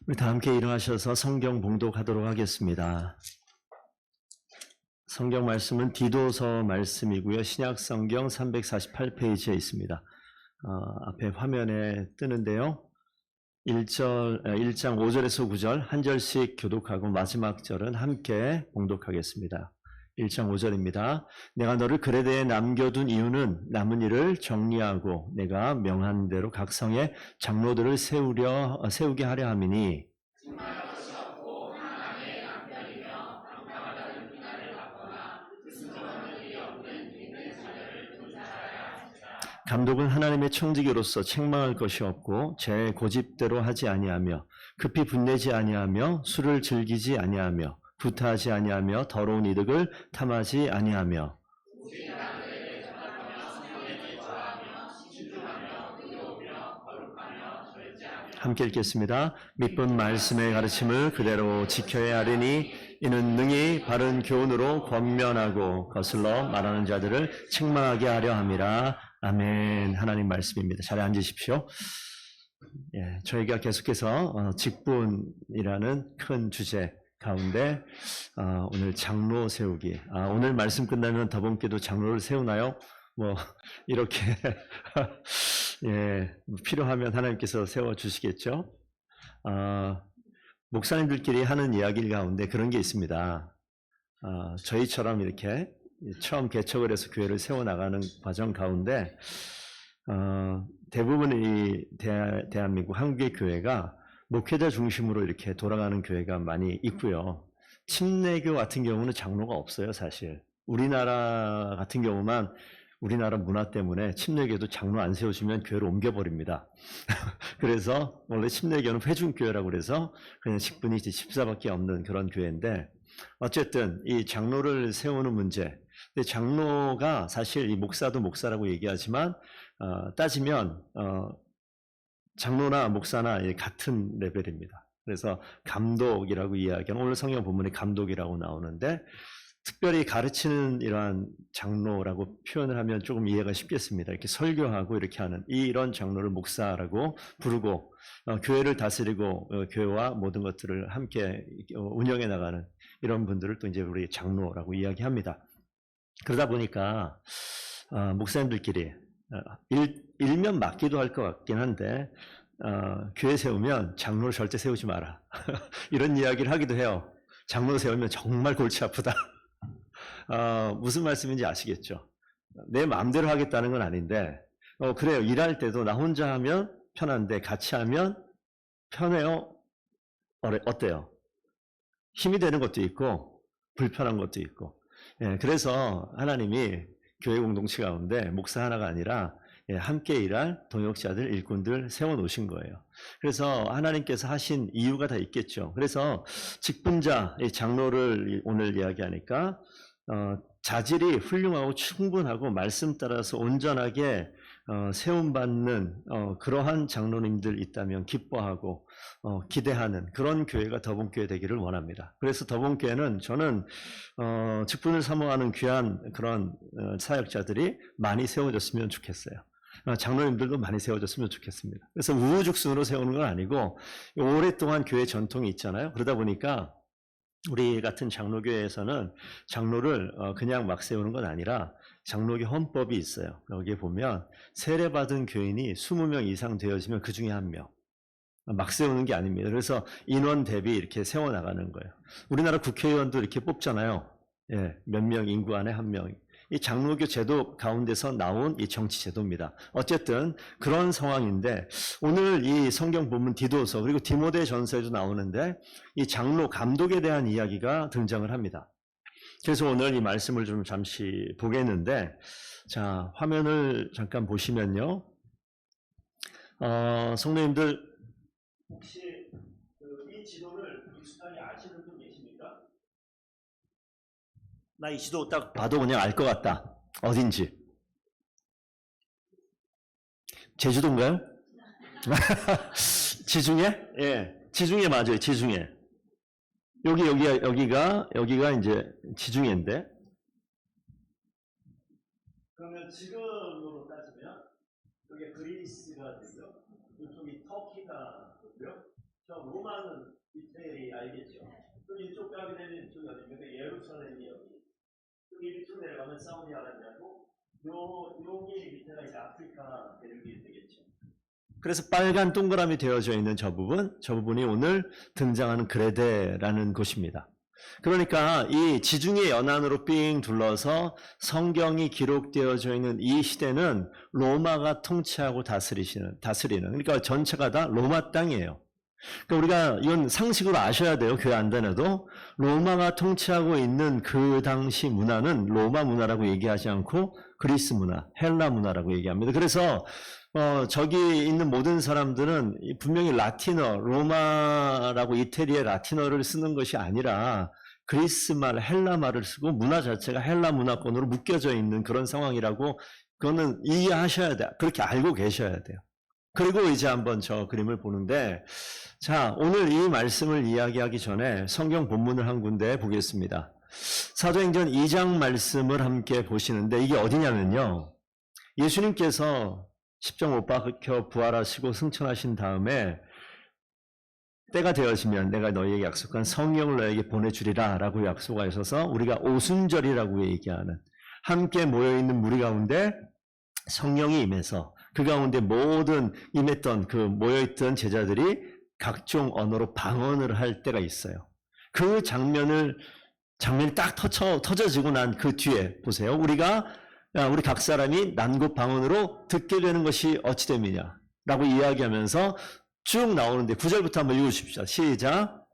우리 다 함께 일어나셔서 성경 봉독하도록 하겠습니다. 성경 말씀은 디도서 말씀이고요. 신약 성경 348페이지에 있습니다. 앞에 화면에 뜨는데요. 1장 5절에서 9절 한 절씩 교독하고 마지막 절은 함께 봉독하겠습니다. 1장 5절입니다. 내가 너를 그레데에 남겨둔 이유는 남은 일을 정리하고 내가 명한 대로 각 성에 장로들을 세우게 하려 함이니 감독은 하나님의 청지기로서 책망할 것이 없고 제 고집대로 하지 아니하며 급히 분내지 아니하며 술을 즐기지 아니하며 구타하지 아니하며 더러운 이득을 탐하지 아니하며 함께 읽겠습니다. 믿은 말씀의 가르침을 그대로 지켜야 하리니 이는 능히 바른 교훈으로 권면하고 거슬러 말하는 자들을 책망하게 하려 함이라. 아멘. 하나님 말씀입니다. 잘 앉으십시오. 저희가 계속해서 직분이라는 큰 주제 가운데 오늘 장로 세우기. 오늘 말씀 끝나면 더번께도 장로를 세우나요? 이렇게 필요하면 하나님께서 세워주시겠죠. 목사님들끼리 하는 이야기 가운데 그런 게 있습니다. 저희처럼 이렇게 처음 개척을 해서 교회를 세워나가는 과정 가운데 대부분의 대한민국 한국의 교회가 목회자 중심으로 이렇게 돌아가는 교회가 많이 있고요. 침례교 같은 경우는 장로가 없어요, 사실. 우리나라 같은 경우만 우리나라 문화 때문에 침례교도 장로 안 세워주면 교회를 옮겨버립니다. 그래서 원래 침례교는 회중교회라고 그래서 그냥 직분이 집사밖에 없는 그런 교회인데 어쨌든 이 장로를 세우는 문제. 근데 장로가 사실 이 목사도 목사라고 얘기하지만 따지면 장로나 목사나 같은 레벨입니다. 그래서 감독이라고 이야기하는 오늘 성경 본문에 감독이라고 나오는데 특별히 가르치는 이러한 장로라고 표현을 하면 조금 이해가 쉽겠습니다. 이렇게 설교하고 이렇게 하는 이런 장로를 목사라고 부르고 교회를 다스리고 교회와 모든 것들을 함께 운영해 나가는 이런 분들을 또 이제 우리 장로라고 이야기합니다. 그러다 보니까 목사님들끼리 일면 맞기도 할 것 같긴 한데 교회 세우면 장로를 절대 세우지 마라. 이런 이야기를 하기도 해요. 장로 세우면 정말 골치 아프다. 무슨 말씀인지 아시겠죠? 내 마음대로 하겠다는 건 아닌데 그래요. 일할 때도 나 혼자 하면 편한데 같이 하면 편해요? 어때요? 힘이 되는 것도 있고 불편한 것도 있고 그래서 하나님이 교회 공동체 가운데 목사 하나가 아니라 함께 일할 동역자들, 일꾼들 세워놓으신 거예요. 그래서 하나님께서 하신 이유가 다 있겠죠. 그래서 직분자, 장로를 오늘 이야기하니까 자질이 훌륭하고 충분하고 말씀 따라서 온전하게 세움받는 그러한 장로님들 있다면 기뻐하고 기대하는 그런 교회가 더본교회 되기를 원합니다. 그래서 더본교회는 저는 직분을 사모하는 귀한 그런 사역자들이 많이 세워졌으면 좋겠어요. 장로님들도 많이 세워졌으면 좋겠습니다. 그래서 우후죽순으로 세우는 건 아니고 오랫동안 교회 전통이 있잖아요. 그러다 보니까 우리 같은 장로교회에서는 장로를 그냥 막 세우는 건 아니라 장로교 헌법이 있어요. 여기에 보면 세례받은 교인이 20명 이상 되어지면 그 중에 한 명. 막 세우는 게 아닙니다. 그래서 인원 대비 이렇게 세워나가는 거예요. 우리나라 국회의원도 이렇게 뽑잖아요. 몇 명 인구 안에 한 명. 이 장로교 제도 가운데서 나온 이 정치 제도입니다. 어쨌든 그런 상황인데 오늘 이 성경 본문 디도서 그리고 디모데 전서에도 나오는데 이 장로 감독에 대한 이야기가 등장을 합니다. 그래서 오늘 이 말씀을 좀 잠시 보겠는데 자 화면을 잠깐 보시면요. 성도님들 혹시 이 지도를 익숙하게 아시는 분 계십니까? 나 이 지도 딱 봐도 그냥 알 것 같다. 어딘지. 제주도인가요? 지중해? 예. 지중해 맞아요. 지중해. 여기가 이제 지중해인데. 그러면 지금으로 따지면 여기 그리스가 되고요. 이쪽이 터키가 되고요. 저 로마는 이태리 알겠죠? 또 이쪽 가게 되면 이쪽이 어디입니까? 예루살렘이 여기. 여기 밑으로 내려가면 사우디아라비아고, 여기 밑에가 이제 아프리카 대륙이 되겠죠. 그래서 빨간 동그라미 되어져 있는 저 부분이 오늘 등장하는 그레데라는 곳입니다. 그러니까 이 지중해 연안으로 삥 둘러서 성경이 기록되어져 있는 이 시대는 로마가 통치하고 다스리는, 그러니까 전체가 다 로마 땅이에요. 그러니까 우리가 이건 상식으로 아셔야 돼요. 교회 안 다녀도. 로마가 통치하고 있는 그 당시 문화는 로마 문화라고 얘기하지 않고 그리스 문화, 헬라 문화라고 얘기합니다. 그래서 저기 있는 모든 사람들은 분명히 라틴어, 로마라고 이태리의 라틴어를 쓰는 것이 아니라 그리스 말, 헬라 말을 쓰고 문화 자체가 헬라 문화권으로 묶여져 있는 그런 상황이라고 그거는 이해하셔야 돼요. 그렇게 알고 계셔야 돼요. 그리고 이제 한번 저 그림을 보는데, 자, 오늘 이 말씀을 이야기하기 전에 성경 본문을 한 군데 보겠습니다. 사도행전 2장 말씀을 함께 보시는데 이게 어디냐면요. 예수님께서 십자가 못 박혀 부활하시고 승천하신 다음에 때가 되어지면 내가 너희에게 약속한 성령을 너희에게 보내주리라 라고 약속하셔서 우리가 오순절이라고 얘기하는 함께 모여있는 무리 가운데 성령이 임해서 그 가운데 모든 임했던 그 모여있던 제자들이 각종 언어로 방언을 할 때가 있어요. 그 장면이 딱 터져지고 난 그 뒤에 보세요. 우리 각 사람이 난곳 방언으로 듣게 되는 것이 어찌 됨이냐 라고 이야기하면서 쭉 나오는데 9절부터 한번 읽어주십시오. 시작.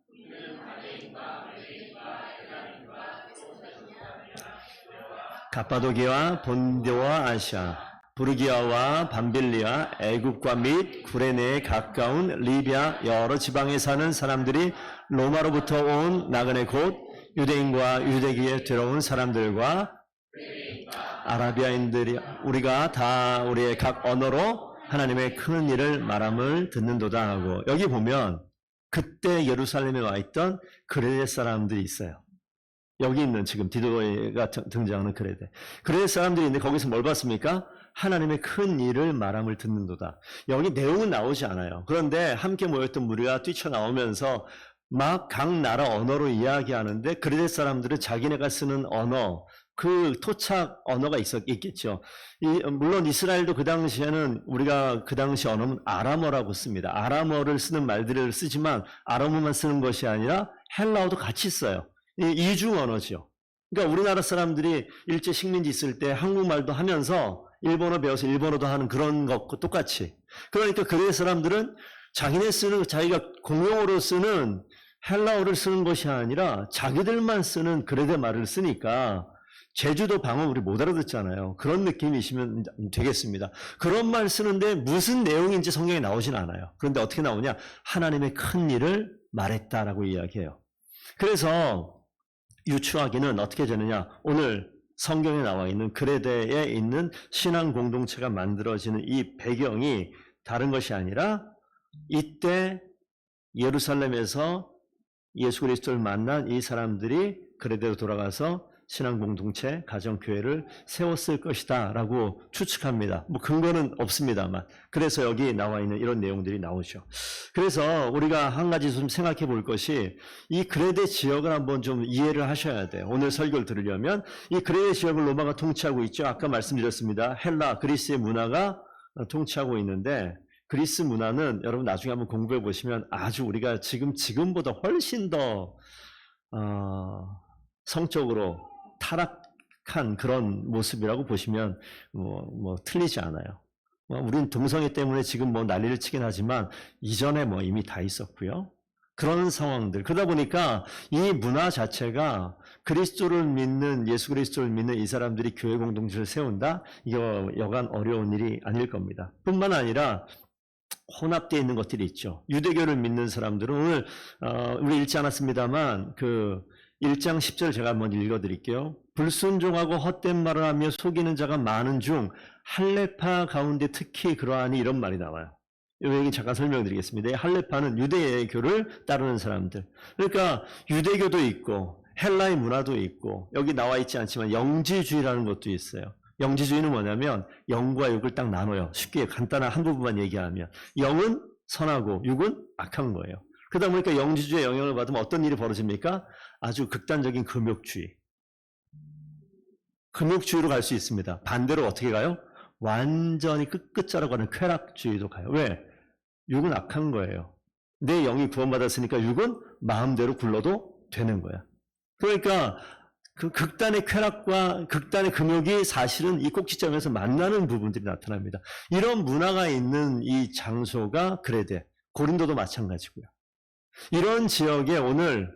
갑바도기와 본도와 아시아, 부르기아와 밤빌리아, 애국과 및 구레네에 가까운 리비아 여러 지방에 사는 사람들이 로마로부터 온 나그네 곧 유대인과 유대기에 들어온 사람들과 아라비아인들이 우리가 다 우리의 각 언어로 하나님의 큰 일을 말함을 듣는도다 하고, 여기 보면 그때 예루살렘에 와 있던 그레데 사람들이 있어요. 여기 있는 지금 디도가 등장하는 그레데 사람들이 있는데 거기서 뭘 봤습니까? 하나님의 큰 일을 말함을 듣는도다. 여기 내용은 나오지 않아요. 그런데 함께 모였던 무리가 뛰쳐나오면서 막 각 나라 언어로 이야기하는데 그레데 사람들은 자기네가 쓰는 언어, 그 토착 언어가 있겠죠. 물론 이스라엘도 그 당시에는 우리가 그 당시 언어는 아람어라고 씁니다. 아람어를 쓰는 말들을 쓰지만 아람어만 쓰는 것이 아니라 헬라어도 같이 써요. 이중 언어죠. 그러니까 우리나라 사람들이 일제 식민지 있을 때 한국말도 하면서 일본어 배워서 일본어도 하는 그런 것과 똑같이. 그러니까 그레데 사람들은 자기가 공용어로 쓰는 헬라어를 쓰는 것이 아니라 자기들만 쓰는 그레데 말을 쓰니까 제주도 방언 우리 못 알아듣잖아요. 그런 느낌이시면 되겠습니다. 그런 말 쓰는데 무슨 내용인지 성경에 나오진 않아요. 그런데 어떻게 나오냐? 하나님의 큰 일을 말했다라고 이야기해요. 그래서 유추하기는 어떻게 되느냐? 오늘 성경에 나와 있는 그레데에 있는 신앙 공동체가 만들어지는 이 배경이 다른 것이 아니라 이때 예루살렘에서 예수 그리스도를 만난 이 사람들이 그레데로 돌아가서 신앙 공동체, 가정교회를 세웠을 것이다 라고 추측합니다. 뭐 근거는 없습니다만. 그래서 여기 나와 있는 이런 내용들이 나오죠. 그래서 우리가 한 가지 좀 생각해 볼 것이 이 그레데 지역을 한번 좀 이해를 하셔야 돼요. 오늘 설교를 들으려면 이 그레데 지역을 로마가 통치하고 있죠. 아까 말씀드렸습니다. 헬라, 그리스의 문화가 통치하고 있는데 그리스 문화는 여러분 나중에 한번 공부해 보시면 아주 우리가 지금보다 훨씬 더 성적으로 타락한 그런 모습이라고 보시면 틀리지 않아요. 우리는 동성애 때문에 지금 난리를 치긴 하지만 이전에 이미 다 있었고요. 그런 상황들. 그러다 보니까 이 문화 자체가 그리스도를 믿는, 예수 그리스도를 믿는 이 사람들이 교회 공동체를 세운다? 이거 여간 어려운 일이 아닐 겁니다. 뿐만 아니라 혼합되어 있는 것들이 있죠. 유대교를 믿는 사람들은 오늘 우리 읽지 않았습니다만 그 1장 10절 제가 한번 읽어드릴게요. 불순종하고 헛된 말을 하며 속이는 자가 많은 중 할레파 가운데 특히 그러하니 이런 말이 나와요. 여기 잠깐 설명드리겠습니다. 할레파는 유대교를 따르는 사람들. 그러니까 유대교도 있고 헬라의 문화도 있고 여기 나와 있지 않지만 영지주의라는 것도 있어요. 영지주의는 뭐냐면 영과 육을 딱 나눠요. 쉽게 간단한 한 부분만 얘기하면 영은 선하고 육은 악한 거예요. 그러다 보니까 영지주의 영향을 받으면 어떤 일이 벌어집니까? 아주 극단적인 금욕주의로 갈 수 있습니다. 반대로 어떻게 가요? 완전히 끝자락 가는 쾌락주의도 가요. 왜? 육은 악한 거예요. 내 영이 구원받았으니까 육은 마음대로 굴러도 되는 거야. 그러니까 그 극단의 쾌락과 극단의 금욕이 사실은 이 꼭지점에서 만나는 부분들이 나타납니다. 이런 문화가 있는 이 장소가 그레데, 고린도도 마찬가지고요. 이런 지역에 오늘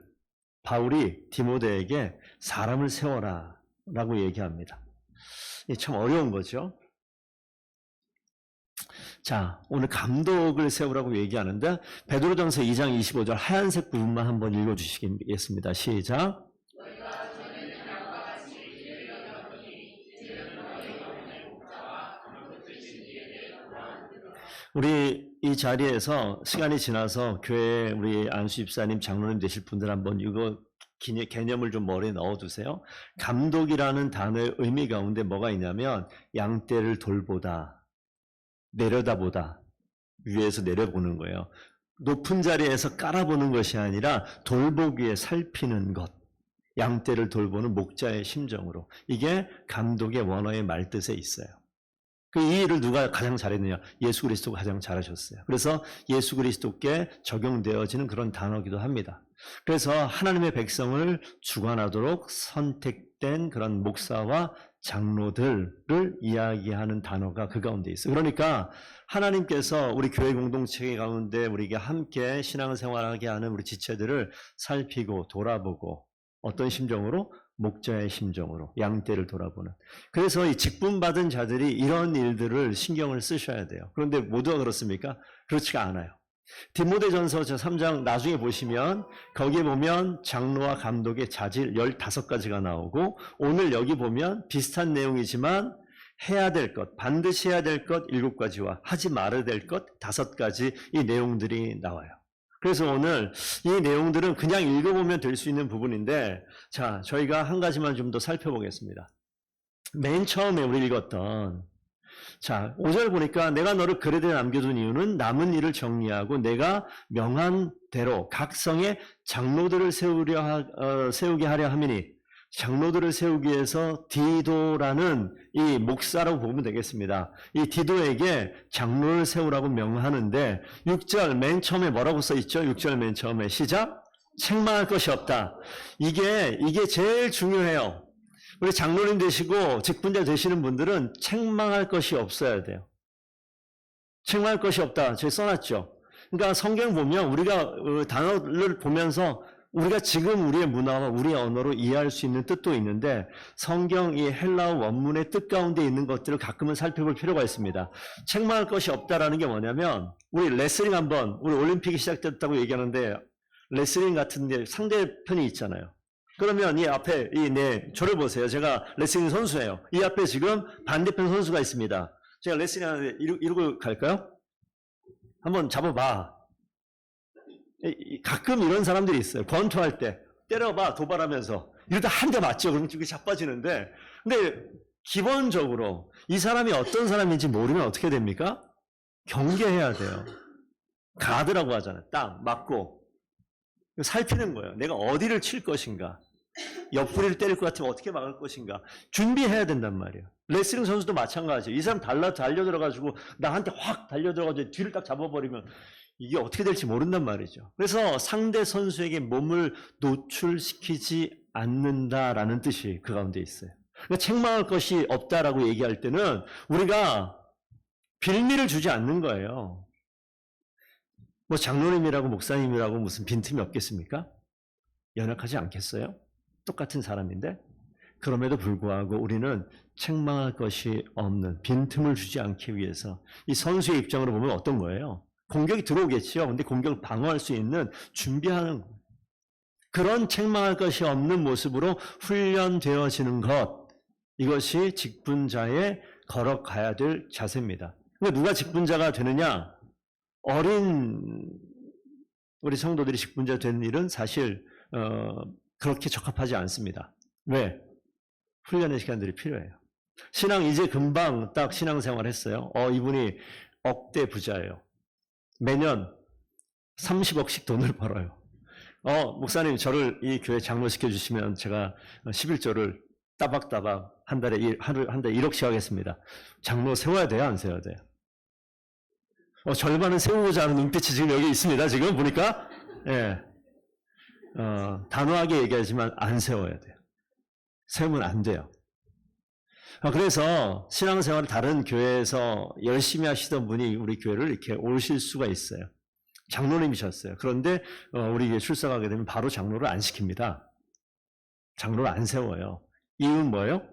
바울이 디모데에게 사람을 세워라 라고 얘기합니다. 이게 참 어려운 거죠. 자, 오늘 감독을 세우라고 얘기하는데 베드로전서 2장 25절 하얀색 부분만 한번 읽어주시겠습니다. 시작. 우리 이 자리에서 시간이 지나서 교회 우리 안수 집사님 장로님 되실 분들 한번 이거 개념을 좀 머리에 넣어두세요. 감독이라는 단어의 의미 가운데 뭐가 있냐면 양떼를 돌보다, 내려다보다, 위에서 내려보는 거예요. 높은 자리에서 깔아보는 것이 아니라 돌보기에 살피는 것. 양떼를 돌보는 목자의 심정으로. 이게 감독의 원어의 말뜻에 있어요. 이 일을 누가 가장 잘했느냐? 예수 그리스도가 가장 잘하셨어요. 그래서 예수 그리스도께 적용되어지는 그런 단어이기도 합니다. 그래서 하나님의 백성을 주관하도록 선택된 그런 목사와 장로들을 이야기하는 단어가 그 가운데 있어요. 그러니까 하나님께서 우리 교회 공동체 가운데 우리에게 함께 신앙생활하게 하는 우리 지체들을 살피고 돌아보고 어떤 심정으로? 목자의 심정으로 양떼를 돌아보는. 그래서 이 직분받은 자들이 이런 일들을 신경을 쓰셔야 돼요. 그런데 모두가 그렇습니까? 그렇지가 않아요. 디모데전서 3장 나중에 보시면 거기에 보면 장로와 감독의 자질 15가지가 나오고 오늘 여기 보면 비슷한 내용이지만 해야 될 것, 반드시 해야 될 것 7가지와 하지 말아야 될 것 5가지 이 내용들이 나와요. 그래서 오늘 이 내용들은 그냥 읽어보면 될 수 있는 부분인데 자, 저희가 한 가지만 좀 더 살펴보겠습니다. 맨 처음에 우리 읽었던 자, 5절 보니까 내가 너를 그레데에 남겨둔 이유는 남은 일을 정리하고 내가 명한 대로 각 성에 장로들을 세우게 하려 함이니 장로들을 세우기 위해서 디도라는 이 목사라고 보면 되겠습니다. 이 디도에게 장로를 세우라고 명하는데 6절 맨 처음에 뭐라고 써있죠? 6절 맨 처음에 시작. 책망할 것이 없다. 이게 제일 중요해요. 우리 장로님 되시고 직분자 되시는 분들은 책망할 것이 없어야 돼요. 책망할 것이 없다. 저기 써놨죠. 그러니까 성경 보면 우리가 단어를 보면서 우리가 지금 우리의 문화와 우리의 언어로 이해할 수 있는 뜻도 있는데 성경 이 헬라어 원문의 뜻 가운데 있는 것들을 가끔은 살펴볼 필요가 있습니다. 책망할 것이 없다라는 게 뭐냐면 우리 레슬링 한번 우리 올림픽이 시작됐다고 얘기하는데 레슬링 같은 데 상대편이 있잖아요. 그러면 이 앞에 저를 보세요. 제가 레슬링 선수예요. 이 앞에 지금 반대편 선수가 있습니다. 제가 레슬링 하는데 이러고 갈까요? 한번 잡아봐. 가끔 이런 사람들이 있어요. 권투할 때 때려봐 도발하면서 이러다 한 대 맞죠. 그러면 이게 자빠지는데 근데 기본적으로 이 사람이 어떤 사람인지 모르면 어떻게 됩니까? 경계해야 돼요. 가드라고 하잖아요. 딱 맞고 살피는 거예요. 내가 어디를 칠 것인가, 옆구리를 때릴 것 같으면 어떻게 막을 것인가 준비해야 된단 말이에요. 레슬링 선수도 마찬가지예요. 이 사람 달려들어가지고 나한테 확 달려들어가지고 뒤를 딱 잡아버리면 이게 어떻게 될지 모른단 말이죠. 그래서 상대 선수에게 몸을 노출시키지 않는다라는 뜻이 그 가운데 있어요. 그러니까 책망할 것이 없다라고 얘기할 때는 우리가 빌미를 주지 않는 거예요. 뭐 장로님이라고 목사님이라고 무슨 빈틈이 없겠습니까? 연약하지 않겠어요? 똑같은 사람인데 그럼에도 불구하고 우리는 책망할 것이 없는 빈틈을 주지 않기 위해서 이 선수의 입장으로 보면 어떤 거예요? 공격이 들어오겠죠. 근데 공격을 방어할 수 있는 준비하는 거예요. 그런 책망할 것이 없는 모습으로 훈련되어지는 것, 이것이 직분자의 걸어가야 될 자세입니다. 그러니까 누가 직분자가 되느냐? 어린 우리 성도들이 직분자 되는 일은 사실 그렇게 적합하지 않습니다. 왜? 훈련의 시간들이 필요해요. 신앙 이제 금방 딱 신앙생활 했어요. 이분이 억대 부자예요. 매년 30억씩 돈을 벌어요. 목사님 저를 이 교회 장로시켜 주시면 제가 11조를 따박따박 한 달에 1억씩 하겠습니다. 장로 세워야 돼요, 안 세워야 돼요? 절반은 세우고자 하는 눈빛이 지금 여기 있습니다. 지금 보니까. 예. 단호하게 얘기하지만 안 세워야 돼요. 세우면 안 돼요. 그래서 신앙생활을 다른 교회에서 열심히 하시던 분이 우리 교회를 이렇게 오실 수가 있어요. 장로님이셨어요. 그런데 우리 교회 출석하게 되면 바로 장로를 안 시킵니다. 장로를 안 세워요. 이유는 뭐예요?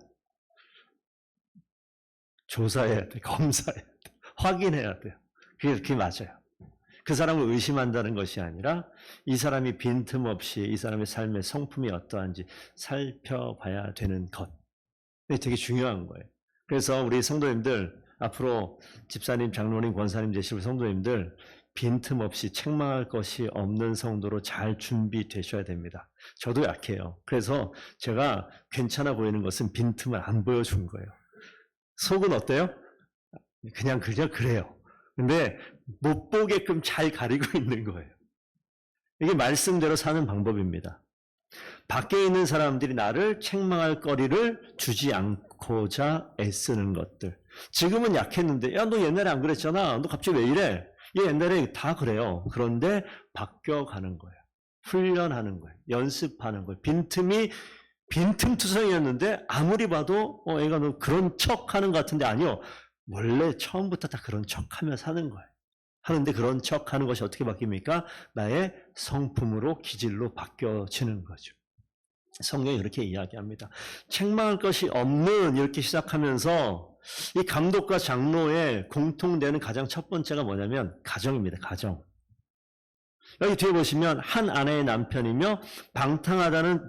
조사해야 돼, 검사해야 돼, 확인해야 돼요. 그게 맞아요. 그 사람을 의심한다는 것이 아니라 이 사람이 빈틈없이 이 사람의 삶의 성품이 어떠한지 살펴봐야 되는 것. 이게 되게 중요한 거예요. 그래서 우리 성도님들, 앞으로 집사님, 장로님, 권사님 되실 성도님들 빈틈없이 책망할 것이 없는 성도로 잘 준비되셔야 됩니다. 저도 약해요. 그래서 제가 괜찮아 보이는 것은 빈틈을 안 보여준 거예요. 속은 어때요? 그냥 그래요. 근데 못 보게끔 잘 가리고 있는 거예요. 이게 말씀대로 사는 방법입니다. 밖에 있는 사람들이 나를 책망할 거리를 주지 않고자 애쓰는 것들. 지금은 약했는데, 야, 너 옛날에 안 그랬잖아. 너 갑자기 왜 이래? 얘 옛날에 다 그래요. 그런데 바뀌어가는 거예요. 훈련하는 거예요. 연습하는 거예요. 빈틈투성이었는데 아무리 봐도 애가 너 그런 척 하는 것 같은데 아니요. 원래 처음부터 다 그런 척하며 사는 거예요. 하는데 그런 척하는 것이 어떻게 바뀝니까? 나의 성품으로 기질로 바뀌어지는 거죠. 성경이 그렇게 이야기합니다. 책망할 것이 없는 이렇게 시작하면서 이 감독과 장로의 공통되는 가장 첫 번째가 뭐냐면 가정입니다. 가정. 여기 뒤에 보시면 한 아내의 남편이며 방탕하다는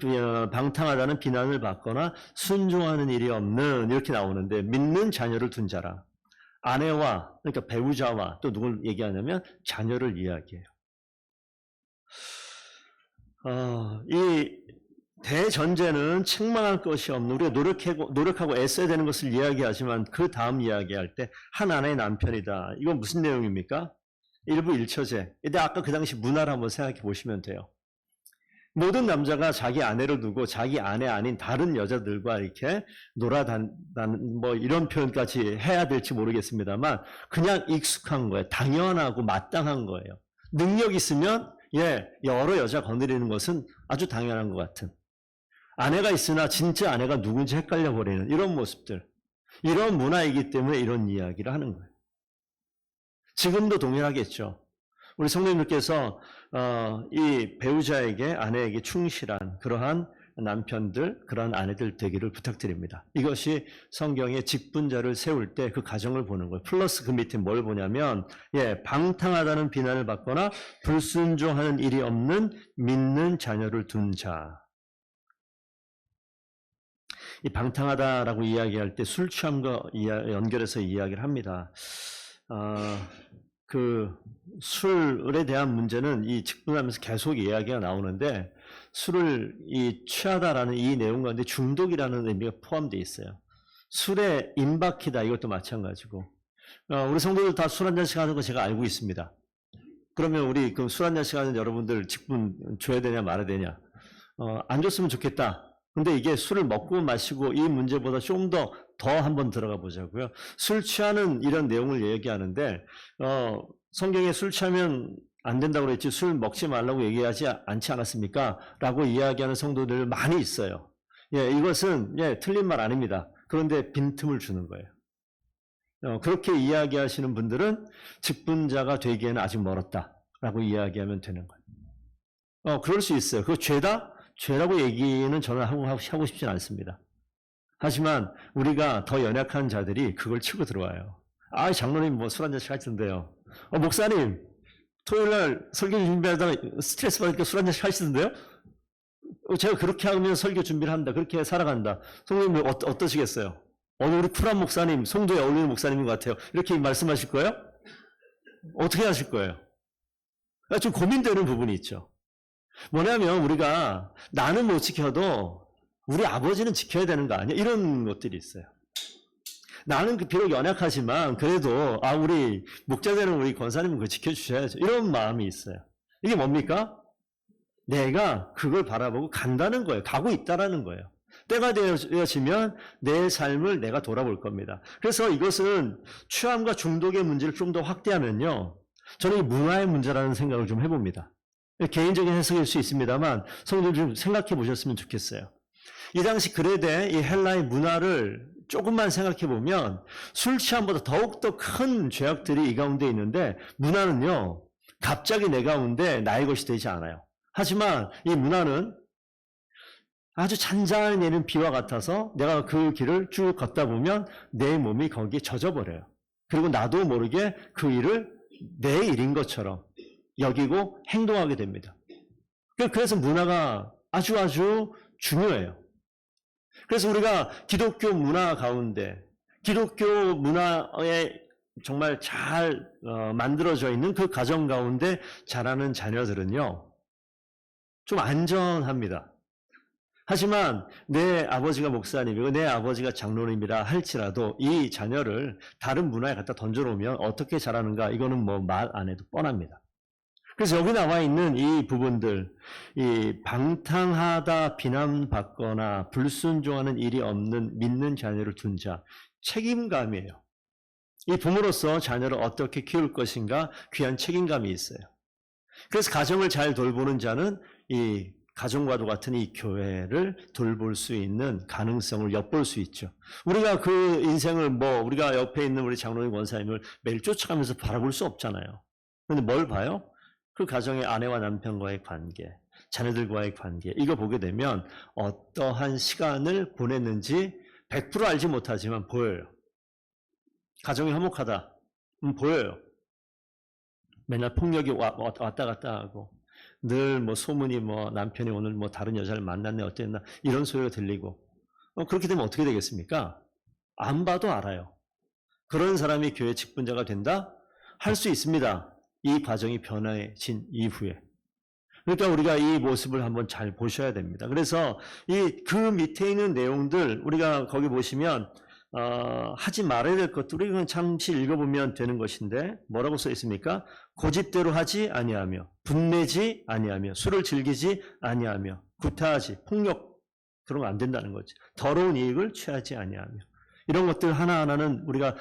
비난을 받거나 순종하는 일이 없는 이렇게 나오는데 믿는 자녀를 둔 자라. 아내와 그러니까 배우자와 또 누굴 얘기하냐면 자녀를 이야기해요. 이 대전제는 책망할 것이 없는 우리가 노력하고 애써야 되는 것을 이야기하지만 그 다음 이야기할 때 한 아내의 남편이다. 이건 무슨 내용입니까? 일부 일처제. 근데 아까 그 당시 문화를 한번 생각해 보시면 돼요. 모든 남자가 자기 아내를 두고 자기 아내 아닌 다른 여자들과 이렇게 놀아다니는 뭐 이런 표현까지 해야 될지 모르겠습니다만 그냥 익숙한 거예요. 당연하고 마땅한 거예요. 능력 있으면 여러 여자 거느리는 것은 아주 당연한 것 같은. 아내가 있으나 진짜 아내가 누군지 헷갈려 버리는 이런 모습들. 이런 문화이기 때문에 이런 이야기를 하는 거예요. 지금도 동일하겠죠. 우리 성도님들께서 이 배우자에게 아내에게 충실한 그러한 남편들, 그러한 아내들 되기를 부탁드립니다. 이것이 성경의 직분자를 세울 때 그 가정을 보는 거예요. 플러스 그 밑에 뭘 보냐면 방탕하다는 비난을 받거나 불순종하는 일이 없는 믿는 자녀를 둔 자. 이 방탕하다라고 이야기할 때 술 취함과 연결해서 이야기를 합니다. 그 술에 대한 문제는 이 직분하면서 계속 이야기가 나오는데 술을 취하다라는 이 내용 가운데 중독이라는 의미가 포함되어 있어요. 술에 임박히다 이것도 마찬가지고 우리 성도들 다 술 한 잔씩 하는 거 제가 알고 있습니다. 그러면 우리 그 술 한 잔씩 하는 여러분들 직분 줘야 되냐 말아야 되냐 안 줬으면 좋겠다. 근데 이게 술을 먹고 마시고 이 문제보다 좀 더 한번 들어가 보자고요. 술 취하는 이런 내용을 얘기하는데 성경에 술 취하면 안 된다고 그랬지 술 먹지 말라고 얘기하지 않지 않았습니까? 라고 이야기하는 성도들 많이 있어요. 이것은 틀린 말 아닙니다. 그런데 빈틈을 주는 거예요. 그렇게 이야기하시는 분들은 직분자가 되기에는 아직 멀었다라고 이야기하면 되는 거예요. 그럴 수 있어요. 그거 죄다? 죄라고 얘기는 저는 하고 싶진 않습니다. 하지만 우리가 더 연약한 자들이 그걸 치고 들어와요. 장로님 뭐 술 한 잔씩 하시던데요. 목사님 토요일날 설교 준비하다가 스트레스 받으니까 술 한 잔씩 하시던데요. 제가 그렇게 하면 설교 준비를 한다. 그렇게 살아간다. 성도님 어떠시겠어요? 우리 쿨한 목사님, 성도에 어울리는 목사님인 것 같아요. 이렇게 말씀하실 거예요? 어떻게 하실 거예요? 좀 고민되는 부분이 있죠. 뭐냐면 우리가 나는 못 지켜도 우리 아버지는 지켜야 되는 거 아니야? 이런 것들이 있어요. 나는 비록 연약하지만 그래도 우리 목자 되는 우리 권사님은 그거 지켜주셔야죠. 이런 마음이 있어요. 이게 뭡니까? 내가 그걸 바라보고 간다는 거예요. 가고 있다라는 거예요. 때가 되어지면 내 삶을 내가 돌아볼 겁니다. 그래서 이것은 취함과 중독의 문제를 좀 더 확대하면요. 저는 이 문화의 문제라는 생각을 좀 해봅니다. 개인적인 해석일 수 있습니다만 성도들 좀 생각해 보셨으면 좋겠어요. 이 당시 그레데 이 헬라의 문화를 조금만 생각해 보면 술 취함보다 더욱더 큰 죄악들이 이 가운데 있는데 문화는요. 갑자기 내 가운데 나의 것이 되지 않아요. 하지만 이 문화는 아주 잔잔히 내리는 비와 같아서 내가 그 길을 쭉 걷다 보면 내 몸이 거기에 젖어버려요. 그리고 나도 모르게 그 일을 내 일인 것처럼 여기고 행동하게 됩니다. 그래서 문화가 아주 중요해요. 그래서 우리가 기독교 문화 가운데 기독교 문화에 정말 잘 만들어져 있는 그 가정 가운데 자라는 자녀들은요. 좀 안전합니다. 하지만 내 아버지가 목사님이고 내 아버지가 장로님이라 할지라도 이 자녀를 다른 문화에 갖다 던져놓으면 어떻게 자라는가 이거는 뭐 말 안 해도 뻔합니다. 그래서 여기 나와 있는 이 부분들, 이 방탕하다 비난받거나 불순종하는 일이 없는 믿는 자녀를 둔 자, 책임감이에요. 이 부모로서 자녀를 어떻게 키울 것인가 귀한 책임감이 있어요. 그래서 가정을 잘 돌보는 자는 이 가정과도 같은 이 교회를 돌볼 수 있는 가능성을 엿볼 수 있죠. 우리가 그 인생을 우리가 옆에 있는 우리 장로님 원사님을 매일 쫓아가면서 바라볼 수 없잖아요. 그런데 뭘 봐요? 그 가정의 아내와 남편과의 관계, 자녀들과의 관계, 이거 보게 되면 어떠한 시간을 보냈는지 100% 알지 못하지만 보여요. 가정이 화목하다. 보여요. 맨날 폭력이 왔다 갔다 하고, 늘 소문이 남편이 오늘 다른 여자를 만났네, 어땠나, 이런 소리가 들리고, 그렇게 되면 어떻게 되겠습니까? 안 봐도 알아요. 그런 사람이 교회 직분자가 된다? 할 수 있습니다. 이 과정이 변화해진 이후에. 그러니까 우리가 이 모습을 한번 잘 보셔야 됩니다. 그래서 그 밑에 있는 내용들, 우리가 거기 보시면, 하지 말아야 될 것들, 우리가 잠시 읽어보면 되는 것인데, 뭐라고 써 있습니까? 고집대로 하지 아니하며, 분내지 아니하며, 술을 즐기지 아니하며, 구타하지, 폭력, 그런 거 안 된다는 거지. 더러운 이익을 취하지 아니하며. 이런 것들 하나하나는 우리가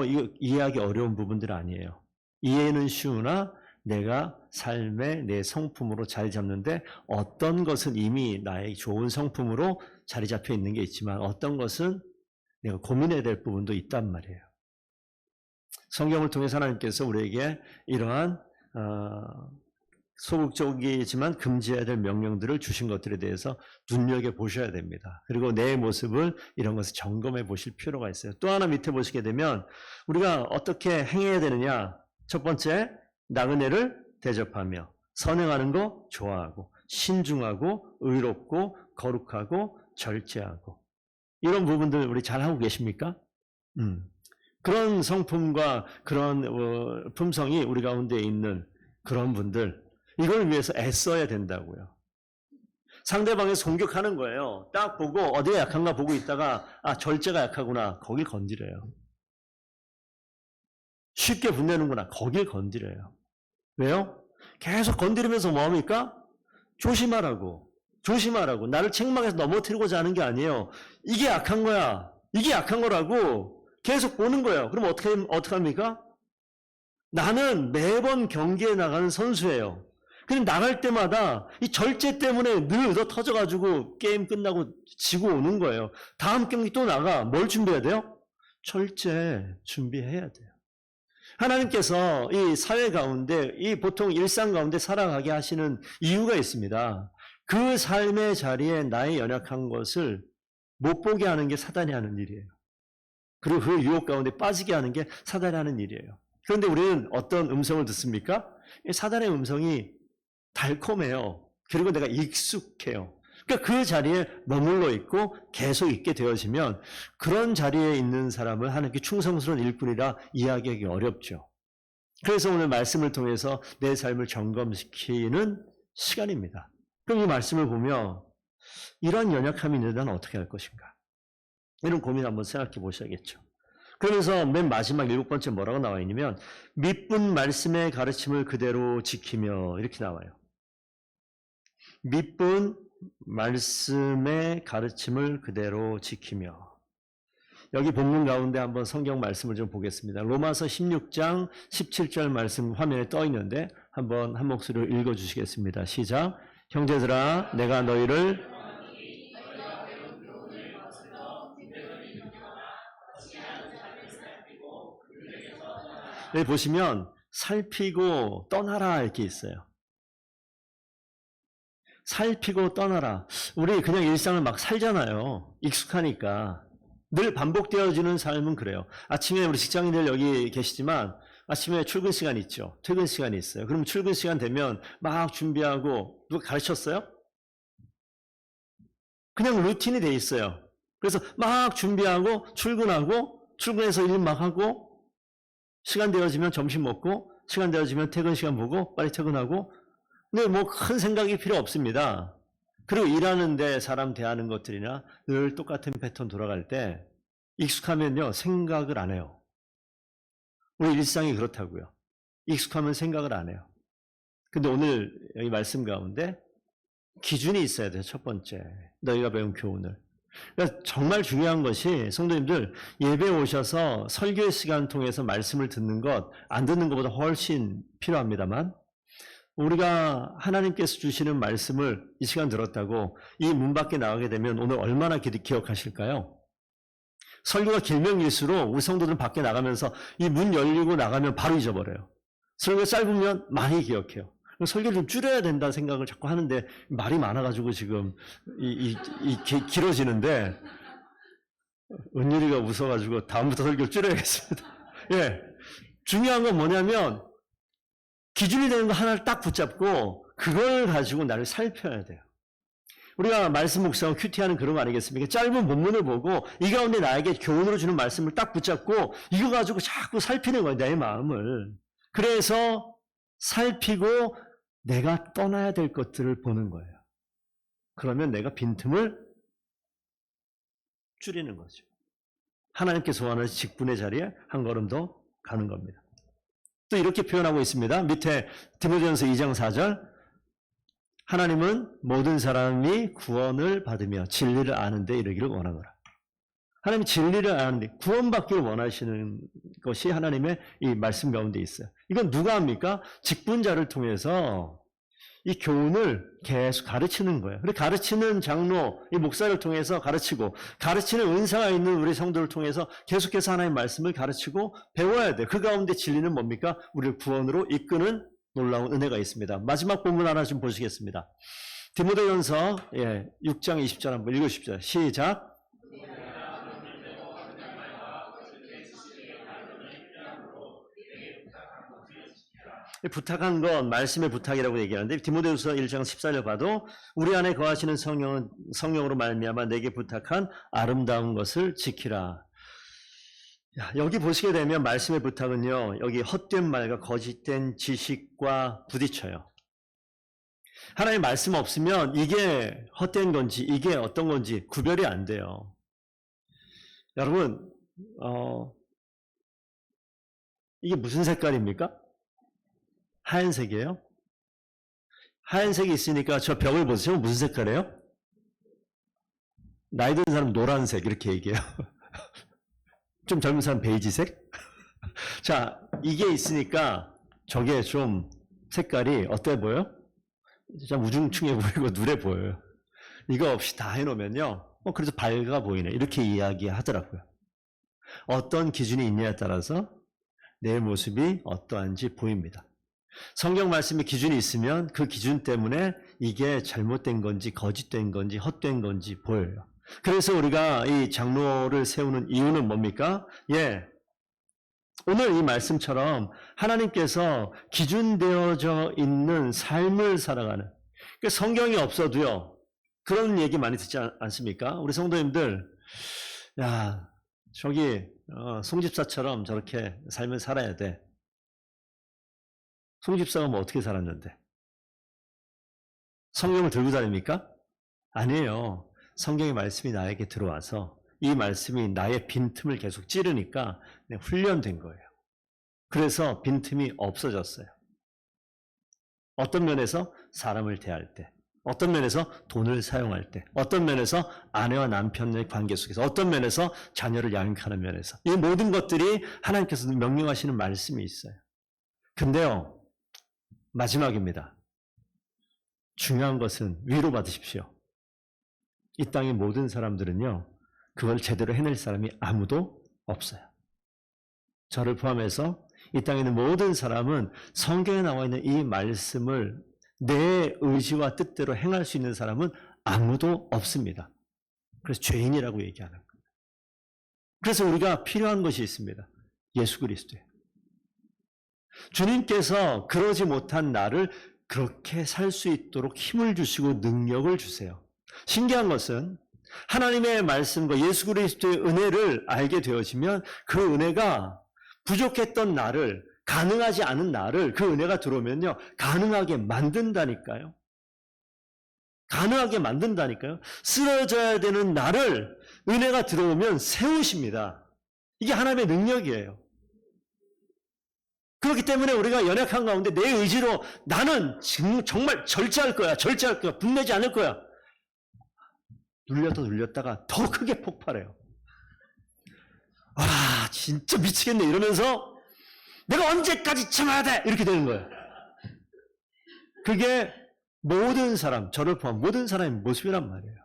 이거 이해하기 어려운 부분들 아니에요. 이해는 쉬우나 내가 삶의 내 성품으로 자리 잡는데 어떤 것은 이미 나의 좋은 성품으로 자리 잡혀 있는 게 있지만 어떤 것은 내가 고민해야 될 부분도 있단 말이에요. 성경을 통해서 하나님께서 우리에게 이러한 소극적이지만 금지해야 될 명령들을 주신 것들에 대해서 눈여겨보셔야 됩니다. 그리고 내 모습을 이런 것을 점검해 보실 필요가 있어요. 또 하나 밑에 보시게 되면 우리가 어떻게 행해야 되느냐. 첫 번째, 나그네를 대접하며 선행하는 거 좋아하고 신중하고 의롭고 거룩하고 절제하고 이런 부분들 우리 잘하고 계십니까? 그런 성품과 그런 품성이 우리 가운데 있는 그런 분들 이걸 위해서 애써야 된다고요. 상대방에서 공격하는 거예요. 딱 보고 어디가 약한가 보고 있다가 절제가 약하구나. 거길 건드려요. 쉽게 분내는구나. 거길 건드려요. 왜요? 계속 건드리면서 뭐합니까? 조심하라고. 나를 책망해서 넘어뜨리고자 하는 게 아니에요. 이게 약한 거야. 이게 약한 거라고 계속 보는 거예요. 그럼 어떻게 합니까? 나는 매번 경기에 나가는 선수예요. 근데 나갈 때마다 이 절제 때문에 늘 얻어 터져가지고 게임 끝나고 지고 오는 거예요. 다음 경기 또 나가. 뭘 준비해야 돼요? 절제 준비해야 돼요. 하나님께서 이 사회 가운데, 이 보통 일상 가운데 살아가게 하시는 이유가 있습니다. 그 삶의 자리에 나의 연약한 것을 못 보게 하는 게 사단이 하는 일이에요. 그리고 그 유혹 가운데 빠지게 하는 게 사단이 하는 일이에요. 그런데 우리는 어떤 음성을 듣습니까? 사단의 음성이 달콤해요. 그리고 내가 익숙해요. 그러니까 그 자리에 머물러 있고 계속 있게 되어지면 그런 자리에 있는 사람을 하나님께 충성스러운 일꾼이라 이야기하기 어렵죠. 그래서 오늘 말씀을 통해서 내 삶을 점검시키는 시간입니다. 그럼 이 말씀을 보며 이런 연약함이 있는데 나는 어떻게 할 것인가? 이런 고민 한번 생각해 보셔야겠죠. 그러면서 맨 마지막 7번째 뭐라고 나와 있냐면 밑분 말씀의 가르침을 그대로 지키며 이렇게 나와요. 밑분 말씀의 가르침을 그대로 지키며. 여기 본문 가운데 한번 성경 말씀을 좀 보겠습니다. 로마서 16장 17절 말씀 화면에 떠 있는데 한번 한 목소리로 읽어주시겠습니다. 시작. 형제들아 내가 너희를 여기 보시면 살피고 떠나라 이렇게 있어요. 살피고 떠나라. 우리 그냥 일상을 막 살잖아요. 익숙하니까. 늘 반복되어지는 삶은 그래요. 아침에 우리 직장인들 여기 계시지만 아침에 출근 시간 있죠. 퇴근 시간이 있어요. 그럼 출근 시간 되면 막 준비하고 누가 가르쳤어요? 그냥 루틴이 돼 있어요. 그래서 막 준비하고 출근하고 출근해서 일 막 하고 시간 되어지면 점심 먹고 시간 되어지면 퇴근 시간 보고 빨리 퇴근하고 근데 뭐 큰 생각이 필요 없습니다. 그리고 일하는데 사람 대하는 것들이나 늘 똑같은 패턴 돌아갈 때 익숙하면요 생각을 안 해요. 우리 일상이 그렇다고요. 익숙하면 생각을 안 해요. 근데 오늘 여기 말씀 가운데 기준이 있어야 돼요. 첫 번째 너희가 배운 교훈을. 그러니까 정말 중요한 것이 성도님들 예배 오셔서 설교의 시간 통해서 말씀을 듣는 것 안 듣는 것보다 훨씬 필요합니다만 우리가 하나님께서 주시는 말씀을 이 시간 들었다고 이 문 밖에 나가게 되면 오늘 얼마나 기억하실까요? 설교가 길면 길수록 우리 성도들은 밖에 나가면서 이 문 열리고 나가면 바로 잊어버려요. 설교가 짧으면 많이 기억해요. 설교를 좀 줄여야 된다는 생각을 자꾸 하는데 말이 많아가지고 지금 길어지는데 은율이가 웃어가지고 다음부터 설교를 줄여야겠습니다. 예, 중요한 건 뭐냐면 기준이 되는 거 하나를 딱 붙잡고 그걸 가지고 나를 살펴야 돼요. 우리가 말씀 묵상 큐티하는 그런 거 아니겠습니까? 짧은 본문을 보고 이 가운데 나에게 교훈으로 주는 말씀을 딱 붙잡고 이거 가지고 자꾸 살피는 거예요. 내 마음을. 그래서 살피고 내가 떠나야 될 것들을 보는 거예요. 그러면 내가 빈틈을 줄이는 거죠. 하나님께서 원하는 직분의 자리에 한 걸음 더 가는 겁니다. 또 이렇게 표현하고 있습니다. 밑에 디모데전서 2장 4절 하나님은 모든 사람이 구원을 받으며 진리를 아는데 이르기를 원하노라. 하나님이 진리를 아는데 구원받기를 원하시는 것이 하나님의 이 말씀 가운데 있어요. 이건 누가 합니까? 직분자를 통해서 이 교훈을 계속 가르치는 거예요. 그리고 가르치는 장로, 이 목사를 통해서 가르치고 가르치는 은사가 있는 우리 성도를 통해서 계속해서 하나님의 말씀을 가르치고 배워야 돼요. 그 가운데 진리는 뭡니까? 우리를 구원으로 이끄는 놀라운 은혜가 있습니다. 마지막 본문 하나 좀 보시겠습니다. 디모데전서 6장 20절 한번 읽으십시오. 시작. 부탁한 건 말씀의 부탁이라고 얘기하는데 디모데후서 1장 14절 봐도 우리 안에 거하시는 성령으로 말미암아 내게 부탁한 아름다운 것을 지키라. 여기 보시게 되면 말씀의 부탁은요. 여기 헛된 말과 거짓된 지식과 부딪혀요. 하나님의 말씀 없으면 이게 헛된 건지 이게 어떤 건지 구별이 안 돼요. 여러분 이게 무슨 색깔입니까? 하얀색이에요? 하얀색이 있으니까 저 벽을 보세요. 무슨 색깔이에요? 나이 든 사람 노란색 이렇게 얘기해요. 좀 젊은 사람 베이지색? 자, 이게 있으니까 저게 좀 색깔이 어때 보여요? 좀 우중충해 보이고 누래 보여요. 이거 없이 다 해놓으면요. 그래서 밝아 보이네. 이렇게 이야기하더라고요. 어떤 기준이 있냐에 따라서 내 모습이 어떠한지 보입니다. 성경 말씀의 기준이 있으면 그 기준 때문에 이게 잘못된 건지 거짓된 건지 헛된 건지 보여요. 그래서 우리가 이 장로를 세우는 이유는 뭡니까? 오늘 이 말씀처럼 하나님께서 기준되어져 있는 삶을 살아가는 그러니까 성경이 없어도요. 그런 얘기 많이 듣지 않습니까? 우리 성도님들 저기 송집사처럼 저렇게 삶을 살아야 돼. 송집사가 뭐 어떻게 살았는데? 성경을 들고 다닙니까? 아니에요. 성경의 말씀이 나에게 들어와서 이 말씀이 나의 빈틈을 계속 찌르니까 훈련된 거예요. 그래서 빈틈이 없어졌어요. 어떤 면에서 사람을 대할 때, 어떤 면에서 돈을 사용할 때, 어떤 면에서 아내와 남편의 관계 속에서, 어떤 면에서 자녀를 양육하는 면에서, 이 모든 것들이 하나님께서 명령하시는 말씀이 있어요. 근데요, 마지막입니다. 중요한 것은 위로받으십시오. 이 땅의 모든 사람들은요, 그걸 제대로 해낼 사람이 아무도 없어요. 저를 포함해서 이 땅에 있는 모든 사람은 성경에 나와 있는 이 말씀을 내 의지와 뜻대로 행할 수 있는 사람은 아무도 없습니다. 그래서 죄인이라고 얘기하는 거예요. 그래서 우리가 필요한 것이 있습니다. 예수 그리스도예요. 주님께서 그러지 못한 나를 그렇게 살 수 있도록 힘을 주시고 능력을 주세요. 신기한 것은 하나님의 말씀과 예수 그리스도의 은혜를 알게 되어지면 그 은혜가 부족했던 나를, 가능하지 않은 나를 그 은혜가 들어오면요, 가능하게 만든다니까요. 가능하게 만든다니까요. 쓰러져야 되는 나를 은혜가 들어오면 세우십니다. 이게 하나님의 능력이에요. 그렇기 때문에 우리가 연약한 가운데 내 의지로 나는 정말 절제할 거야, 분내지 않을 거야. 눌렸다가 더 크게 폭발해요. 와, 진짜 미치겠네 이러면서 내가 언제까지 참아야 돼? 이렇게 되는 거예요. 그게 모든 사람, 저를 포함 모든 사람의 모습이란 말이에요.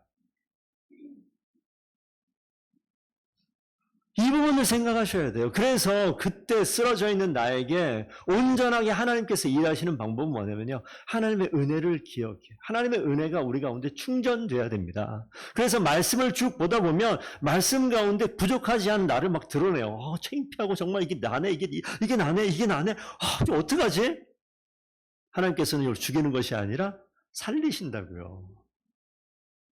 이 부분을 생각하셔야 돼요. 그래서 그때 쓰러져 있는 나에게 온전하게 하나님께서 일하시는 방법은 뭐냐면요, 하나님의 은혜를 기억해. 하나님의 은혜가 우리 가운데 충전돼야 됩니다. 그래서 말씀을 쭉 보다 보면 말씀 가운데 부족하지 않은 나를 막 드러내요. 창피하고 정말 이게 나네, 이게 나네. 어떡하지? 하나님께서는 이걸 죽이는 것이 아니라 살리신다고요.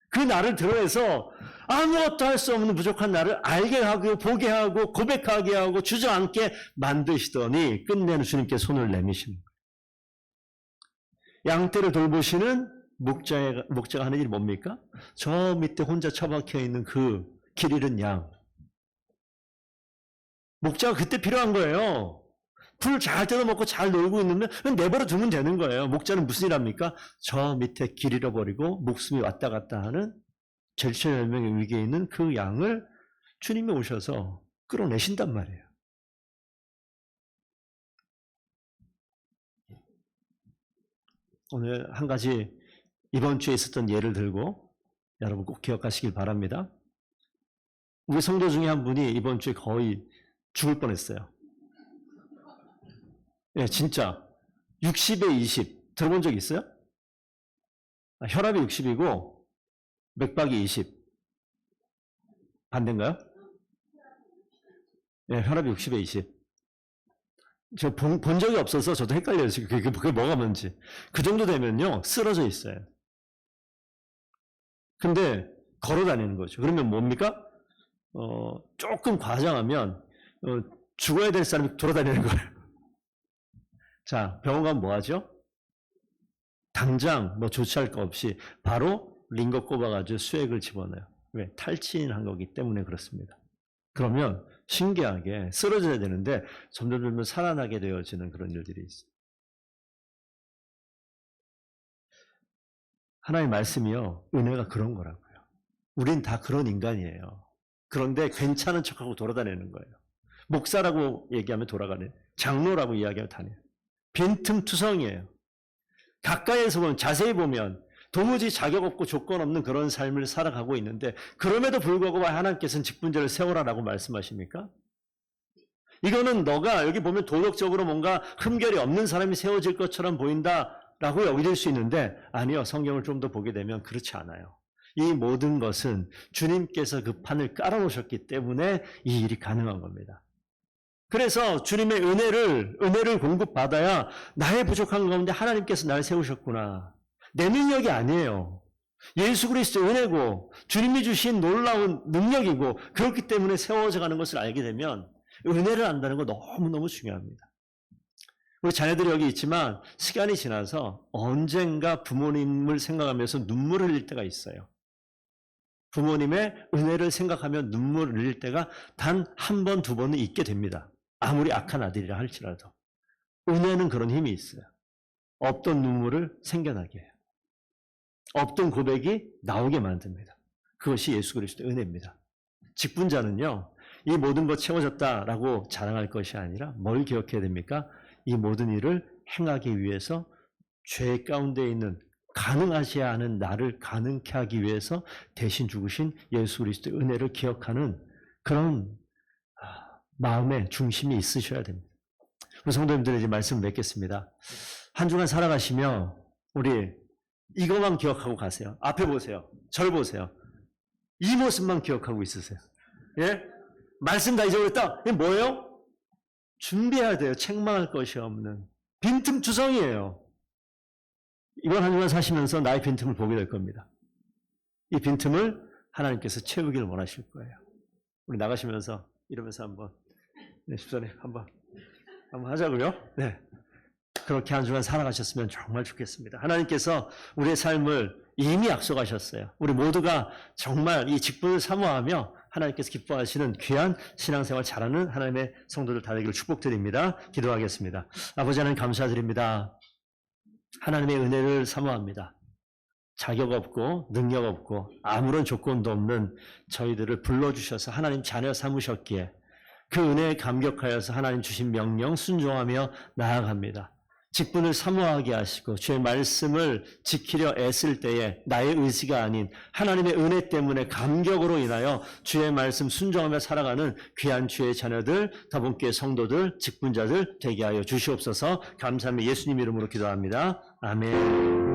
그 나를 드러내서 아무것도 할 수 없는 부족한 나를 알게 하고 보게 하고 고백하게 하고 주저앉게 만드시더니 끝내는 주님께 손을 내미시는 거예요. 양떼를 돌보시는 목자가 하는 일이 뭡니까? 저 밑에 혼자 처박혀 있는 그 길 잃은 양. 목자가 그때 필요한 거예요. 풀 잘 뜯어먹고 잘 놀고 있는데 내버려 두면 되는 거예요. 목자는 무슨 일 합니까? 저 밑에 길 잃어버리고 목숨이 왔다 갔다 하는 절체절명의 위기에 있는 그 양을 주님이 오셔서 끌어내신단 말이에요. 오늘 한 가지 이번 주에 있었던 예를 들고 여러분 꼭 기억하시길 바랍니다. 우리 성도 중에 한 분이 이번 주에 거의 죽을 뻔했어요. 예, 진짜 60에 20 들어본 적 있어요? 혈압이 60이고 맥박이 20 반대인가요? 예, 혈압이 60에 20. 저 본 적이 없어서 저도 헷갈려요. 그게 뭐가 뭔지. 그 정도 되면요 쓰러져 있어요. 근데 걸어 다니는 거죠. 그러면 뭡니까? 조금 과장하면 죽어야 될 사람이 돌아다니는 거예요. 자, 병원 가면 뭐 하죠? 당장 뭐 조치할 거 없이 바로 링거 꼽아가지고 수액을 집어넣어요. 왜? 탈진한 거기 때문에 그렇습니다. 그러면 신기하게 쓰러져야 되는데 점점 살아나게 되어지는 그런 일들이 있어요. 하나님의 말씀이요, 은혜가 그런 거라고요. 우린 다 그런 인간이에요. 그런데 괜찮은 척하고 돌아다니는 거예요. 목사라고 얘기하면 돌아가네. 장로라고 이야기하면 다녀요. 빈틈투성이에요. 가까이에서 보면, 자세히 보면 도무지 자격 없고 조건 없는 그런 삶을 살아가고 있는데 그럼에도 불구하고 하나님께서는 직분제를 세워라라고 말씀하십니까? 이거는 너가 여기 보면 도덕적으로 뭔가 흠결이 없는 사람이 세워질 것처럼 보인다라고 여길 수 있는데 아니요, 성경을 좀 더 보게 되면 그렇지 않아요. 이 모든 것은 주님께서 그 판을 깔아놓으셨기 때문에 이 일이 가능한 겁니다. 그래서 주님의 은혜를 공급받아야 나의 부족한 가운데 하나님께서 나를 세우셨구나. 내 능력이 아니에요. 예수 그리스도의 은혜고 주님이 주신 놀라운 능력이고 그렇기 때문에 세워져 가는 것을 알게 되면 은혜를 안다는 거 너무너무 중요합니다. 우리 자녀들이 여기 있지만 시간이 지나서 언젠가 부모님을 생각하면서 눈물을 흘릴 때가 있어요. 부모님의 은혜를 생각하며 눈물을 흘릴 때가 단 한 번, 두 번은 있게 됩니다. 아무리 악한 아들이라 할지라도. 은혜는 그런 힘이 있어요. 없던 눈물을 생겨나게 해요. 없던 고백이 나오게 만듭니다. 그것이 예수 그리스도의 은혜입니다. 직분자는요, 이 모든 것 채워졌다라고 자랑할 것이 아니라 뭘 기억해야 됩니까? 이 모든 일을 행하기 위해서 죄 가운데 있는 가능하지 않은 나를 가능케 하기 위해서 대신 죽으신 예수 그리스도의 은혜를 기억하는 그런 마음의 중심이 있으셔야 됩니다. 우리 성도님들 이제 말씀 맺겠습니다. 한 주간 살아가시며 우리 이것만 기억하고 가세요. 앞에 보세요. 절 보세요. 이 모습만 기억하고 있으세요. 예? 말씀 다 잊어버렸다. 이게 뭐예요? 준비해야 돼요. 책망할 것이 없는 빈틈투성이에요. 이번 한 주간 사시면서 나의 빈틈을 보게 될 겁니다. 이 빈틈을 하나님께서 채우기를 원하실 거예요. 우리 나가시면서 이러면서 한번 10전에 한번 하자고요. 네. 그렇게 한 주간 살아가셨으면 정말 좋겠습니다. 하나님께서 우리의 삶을 이미 약속하셨어요. 우리 모두가 정말 이 직분을 사모하며 하나님께서 기뻐하시는 귀한 신앙생활 잘하는 하나님의 성도들 다 되기를 축복드립니다. 기도하겠습니다. 아버지 하나님 감사드립니다. 하나님의 은혜를 사모합니다. 자격 없고 능력 없고 아무런 조건도 없는 저희들을 불러주셔서 하나님 자녀 삼으셨기에 그 은혜에 감격하여서 하나님 주신 명령 순종하며 나아갑니다. 직분을 사모하게 하시고 주의 말씀을 지키려 애쓸 때에 나의 의지가 아닌 하나님의 은혜 때문에 감격으로 인하여 주의 말씀 순종하며 살아가는 귀한 주의 자녀들, 다분교회 성도들, 직분자들 되게 하여 주시옵소서. 감사하며 예수님 이름으로 기도합니다. 아멘.